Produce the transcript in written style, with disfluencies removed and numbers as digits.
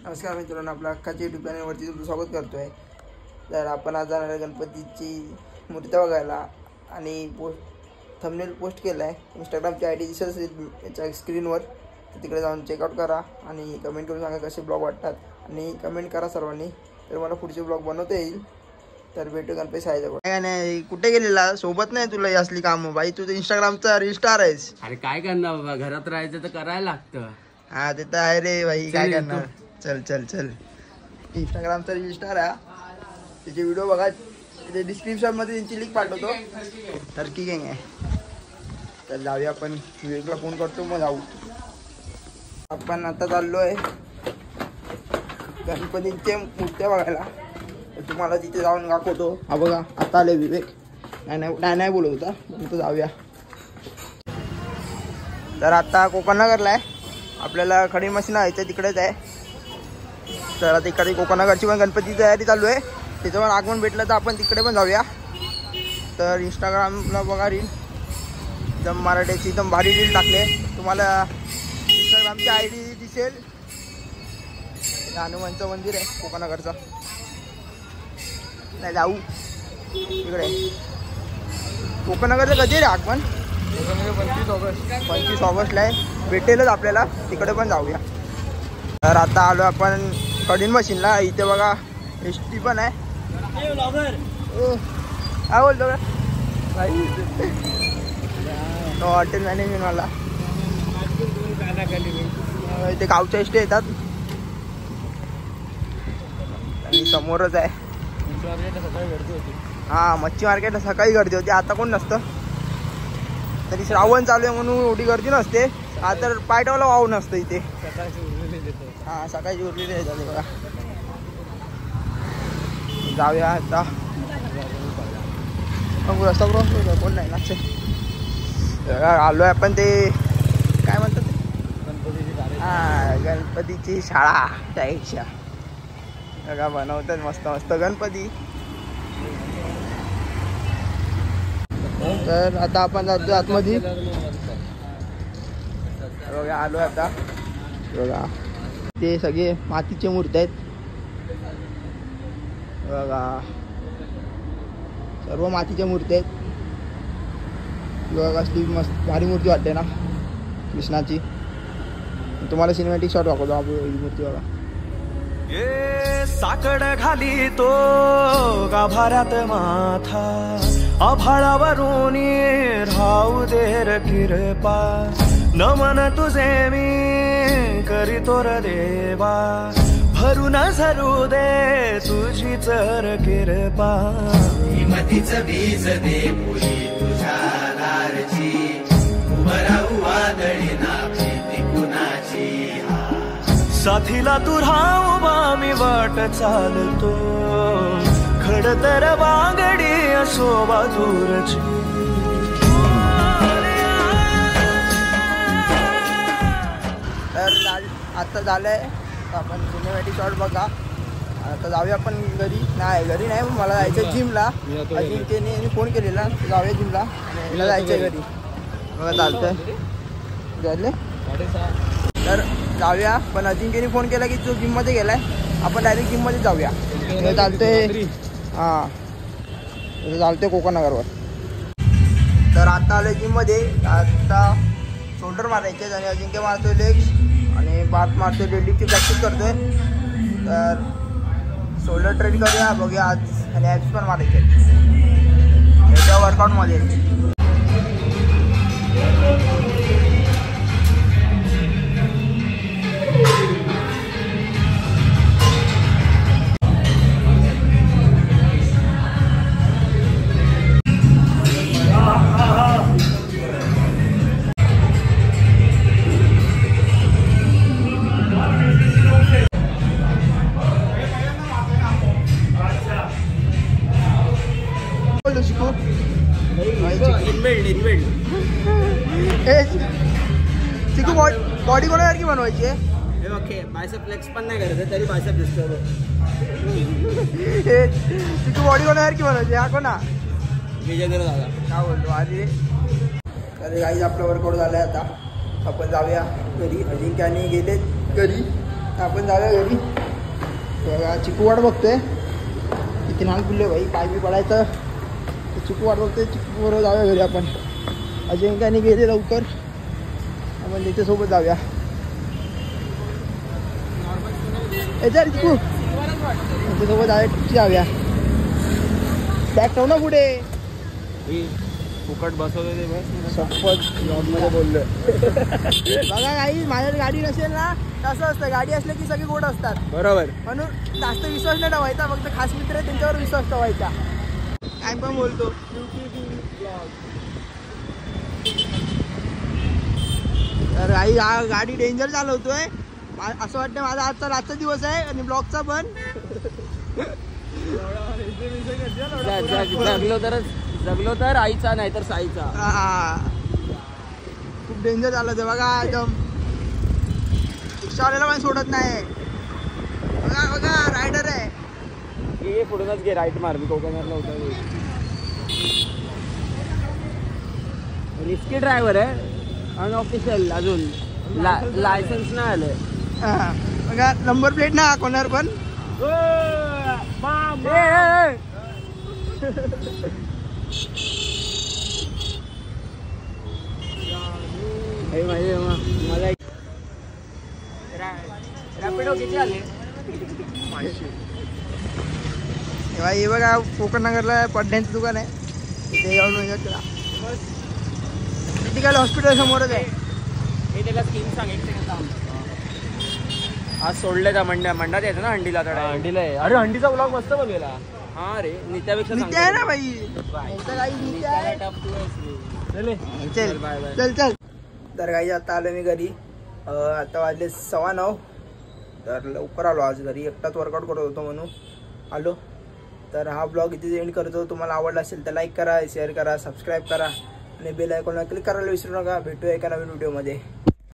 नमस्कार मित्रांनो, आपल्या अख्खाच्या यूट्यूब चॅनलवरती तुमचं स्वागत करतो आहे. तर आपण आज जाणार आहे गणपतीची मूर्ती बघायला आणि थंबनेल पोस्ट केला आहे. इंस्टाग्रामची ID दिसेल याच्या स्क्रीनवर, तर तिकडे जाऊन चेकआउट करा आणि कमेंट करून सांगा कसे ब्लॉग वाटतात आणि कमेंट करा सर्वांनी, तर मला पुढचे ब्लॉग बनवता येईल. तर भेटू गणपती सायजवळ. काय नाही, कुठे गेलेला? सोबत नाही तुला ही असली कामं बाई, तू तर इंस्टाग्रामचा रील स्टार आहेस. अरे काय करणार बाबा, घरात राहायचं तर करायला लागतं. हा ते तर आहे रे भाई, काय करणार. चल चल चल, इंस्टाग्रामचा रील स्टार आहे, त्याचे व्हिडिओ बघा. ते डिस्क्रिप्शन मध्ये त्यांची लिंक पाठवतो. टर्की गँग आहे. तर जाऊया आपण, विवेकला फोन करतो मग जाऊ. आपण आता चाललो आहे गणपतींच्या मूर्त्या बघायला. तुम्हाला तिथे जाऊन दाखवतो. हा बघा, आता आले विवेक. नाही बोलत होता, तिथं जाऊया. तर आता कोकणनगरला आहे, आपल्याला खडी मशीन आहे तिकडेच आहे. तर आता इकडे कोकणनगरची पण गणपतीची तयारी चालू आहे. त्याचं पण आगमन भेटलं तर आपण तिकडे पण जाऊया. तर इंस्टाग्रामला बघा रील, एकदम मराठीची एकदम भारी रील टाकले. तुम्हाला इंस्टाग्रामची ID दिसेल. हनुमानचं मंदिर आहे कोकणनगरचं. नाही जाऊ तिकडे. कोकणनगरचं कधी रे आगमन? 25 ऑगस्टला आहे. भेटेलच आपल्याला, तिकडे पण जाऊया. तर आता आलो आपण कडीन मशीनला. इथे बघा ST पण आहे. काय बोलतो का नो हॉटेल मॅनेजमेंट मला. इथे गावच्या ST येतात आणि समोरच आहे. हा, मच्छी मार्केटला सकाळी गर्दी होती, आता कोण नसतं. तरी श्रावण चालू आहे म्हणून एवढी गर्दी नसते. हा तर पायटावला वाहून नसतं इथे. हा, सकाळची उरलेली आहे बघा. जाऊया आता. रस्ता क्रॉस कोण नाही ना. आलोय आपण ते काय म्हणतात ते, हा गणपतीची शाळा त्यापेक्षा बघा बनवतात मस्त मस्त गणपती. तर आता आपण जातो आतमध्ये. बघा आलोय आता. बघा ते सगळे मातीचे मूर्ती आहेत बघा, सर्व मातीच्या मूर्ती आहेत. बघा असली मस्त भारी मूर्ती वाटते ना कृष्णाची. तुम्हाला सिनेमॅटिक शॉट दाखवतो आपण. ही मूर्ती बघा. ये साकड घाली तो गाभाऱ्यात माथा, आभाळावरून राहू देर किरपा. नमन तुझे मी करीतो र देवा, भरून झरू दे तुझी चर किरपा. हिमतीच बीज दे पुरी तुझ्या दारची, उभं राहू वादळी ना प्रीती कुणाची. साथीला तू राहू मी वाट चालतो, खडतर वागडी असो बाजूरची. तर आता झालंय, आपण सिनेमॅटिक शॉट बघा. आता जाऊया आपण घरी. घरी नाही, मला जायचं जिमला. अजिंक्यने फोन केलेला, जाऊया जिमला. मला जायचं घरी. बघा चालतंय झाले. तर जाऊया, पण अजिंक्यने फोन केला की तो जिममध्ये गेलाय, आपण डायरेक्ट जिममध्ये जाऊया. चालतंय. हां चालतंय कोकणनगरवर. तर आता आलो जिममध्ये. आता शोल्डर मारायचे आणि अजिंक्य मारतोय लेग्स आणि बात मारतोय, डेडलिफ्टची प्रॅक्टिस करतोय. तर शोल्डर ट्रेन करूया, बघूया आज. आणि ॲप्स पण मारायचे याच्या वर्कआउटमध्ये. चिकू बॉडी कोणासारखी बनवायची आहे? ओके, बायसेप फ्लेक्स पण नाही करत तरी बायसेप दिसतो. चिकू बॉडी कोणासारखी बनवायची? हा कोणा विजय दादा काय बोलतो आधी. अरे काही आपलं वर्कआउट झालं आहे. आता आपण जाऊया घरी. अजिंक्याने गेले घरी. आपण जाऊया घरी. बघा चिकू वाट बघतोय, किती लहान पिल्ले भाई, पाय बी पडायचं. चिकू वाट बघतोय, चिकू बरोबर जाऊया घरी आपण. अजिंक्याने गेले लवकर, आपण त्याच्यासोबत जाऊया. याच्यावर चिकू त्याच्यासोबत जाऊया. बॅग ठेव ना पुढे. फुकट बसवले मध्ये बोललोय. बघा काही माझ्याकडे गाडी नसेल ना, कसं असतं, गाडी असलं की सगळी गोड असतात. बरोबर. म्हणून जास्त विश्वास नाही ठेवायचा, फक्त खास मित्र आहे त्यांच्यावर विश्वास ठेवायचा. काय पण बोलतो. तर आई हा गाडी डेंजर चालवतोय. असं वाटतं माझा आजचा दिवस आहे आणि ब्लॉगचा पण. जगलो तर आईचा नाही तर साईचा. खूप डेंजर झालं ते बघा. एकदम रिक्षावाल्याला पण सोडत नाही. बघा बघा रायडर आहे. हे पुढूनच घे, राईट मार. मी कोकणातला होता. रिस्की ड्रायव्हर आहे, अनऑफिशियल. अजून लायसन्स नाही आलं. बघा नंबर प्लेट ना कोणावर पण. मला रॅपिडो किती आले? हे बघा कोकण नगरला पड्ड्यांचं दुकान आहे, तिथे जाऊन केला. मेडिकल हॉस्पिटल समोरच आहे. हे त्याला स्कीम सांगितलं. आज सोडले त्या मंडात यायचं ना हंडीला. हंडीला आहे. अरे हंडीचा ब्लॉग मस्त बघेला. हा रे, नित्यापेक्षा नित्य आहे ना भाई. चल चल. तर काही आता आलो मी घरी. आता वाजले 9:15. तर लवकर आलो आज घरी. एकटाच वर्कआउट करत होतो म्हणून आलो. तर हा ब्लॉग इथे एंड करतो. तुम्हाला आवडला असेल तर लाईक करा, शेअर करा, सबस्क्राईब करा आणि बेल आयकॉनला क्लिक करायला विसरू नका. भेटूया एका नवीन व्हिडिओमध्ये.